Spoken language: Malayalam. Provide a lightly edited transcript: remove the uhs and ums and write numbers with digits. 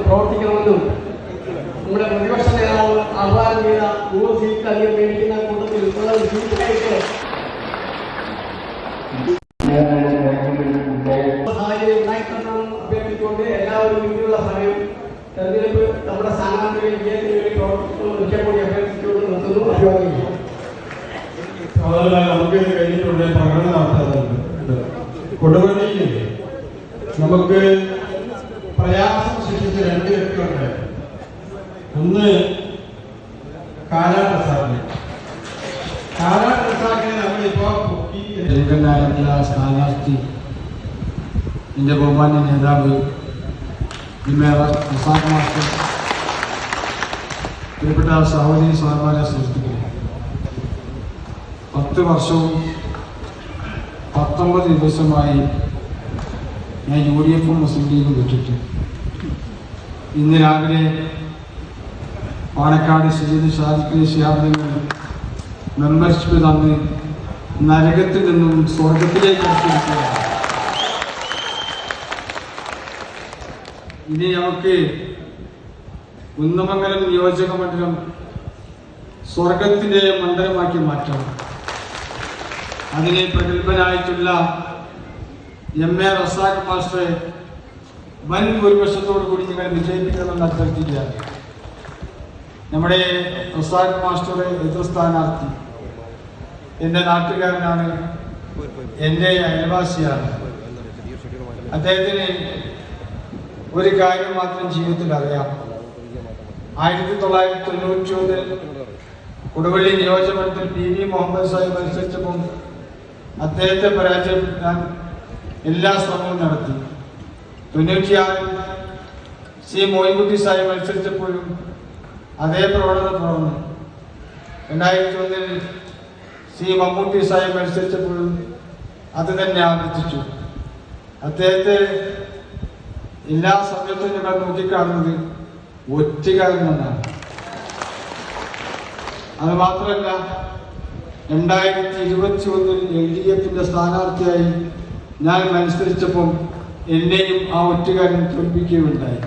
പ്രവർത്തിക്കണമെന്നും നമ്മുടെ പ്രതിപക്ഷ നേതാവ് ആഹ്വാനം ചെയ്ത 100 സീറ്റ് അധികം മേടിക്കുന്ന കൂട്ടത്തിൽ സീറ്റായിട്ട് സാഹചര്യം ഉണ്ടായിത്തരണം അഭ്യർത്ഥിച്ചുകൊണ്ട് എല്ലാവരും മുന്നിലുള്ള സമയം തെരഞ്ഞെടുപ്പ് നമ്മുടെ സ്ഥാനാർത്ഥികളെ വിജയത്തിന് വേണ്ടി പ്രവർത്തിക്കുന്നു ഉച്ചകൂടി അഭ്യർത്ഥിച്ചുകൊണ്ട് നിർത്തുന്നു. അഭിവാദിക്കുന്നു. നമുക്ക് കഴിഞ്ഞിട്ടുണ്ട് പ്രകടനം നടത്താറുണ്ട്. കൊടുവള്ളിയിൽ നമുക്ക് പ്രയാസം സൃഷ്ടിച്ച 2 വ്യക്തികളുണ്ട്. ഒന്ന് കാലാപ്രസാദിനെ നമ്മളിപ്പോ സ്ഥാനാർത്ഥി എൻ്റെ ബഹുമാന്യ നേതാവ് പ്രസാദ് മാസ്റ്റർ പ്രിയപ്പെട്ട സഹോദരി സഹോദരന്മാരെ സൃഷ്ടിക്കുന്നു. 10 വർഷവും 19 ദിവസമായി ഞാൻ UDF മുസ്ലിം ലീഗും വിട്ടിട്ട് ഇന്ന് രാവിലെ പാണക്കാട് സയ്യിദ് സാദിഖ് ശിഹാബ് മെമ്പർഷിപ്പ് തന്ന് നരകത്തിൽ നിന്നും സ്വർഗത്തിലേക്ക് എത്തിയിരിക്കുകയാണ്. ഇനി നമുക്ക് കുന്നമംഗലം നിയോജക മണ്ഡലം സ്വർഗത്തിൻ്റെ മണ്ഡലമാക്കി മാറ്റണം. അതിനെ പ്രഗത്ഭനായിട്ടുള്ള MA റസാഖ് മാസ്റ്ററെ വൻ ഭൂരിപക്ഷത്തോടു കൂടി ഞങ്ങൾ വിജയിപ്പിക്കണമെന്ന് അഭ്യർത്ഥിക്കുകയാണ്. നമ്മുടെ റസാഖ് മാസ്റ്റർ എതിർ സ്ഥാനാർത്ഥി എൻ്റെ നാട്ടുകാരനാണ്, എൻ്റെ അയൽവാസിയാണ്. അദ്ദേഹത്തിന് ഒരു കാര്യം മാത്രം ജീവിതത്തിൽ അറിയാം. 1991 കൊടുവള്ളി നിയോജകമണ്ഡലത്തിൽ PV മുഹമ്മദ് സാഹിബ് മത്സരിച്ചപ്പോൾ അദ്ദേഹത്തെ പരാജയപ്പെടുത്താൻ എല്ലാ ശ്രമവും നടത്തി. 96 C മോയിൻകുട്ടി സാഹിബ് മത്സരിച്ചപ്പോഴും അതേ പ്രവണത തുടർന്നു. 2001 C മമ്മൂട്ടി സാഹിബ് മത്സരിച്ചപ്പോഴും അത് തന്നെ ആവർത്തിച്ചു. അദ്ദേഹത്തെ എല്ലാ സമയത്തും ഞങ്ങൾ നോക്കിക്കാണുന്നത് ഒറ്റക്കാരനെന്നാണ്. അത് മാത്രമല്ല 2021 LDF സ്ഥാനാർത്ഥിയായി ഞാൻ മത്സരിച്ചപ്പം എന്നെയും ആ ഒറ്റുകാരൻ തോൽപ്പിക്കുകയുണ്ടായി.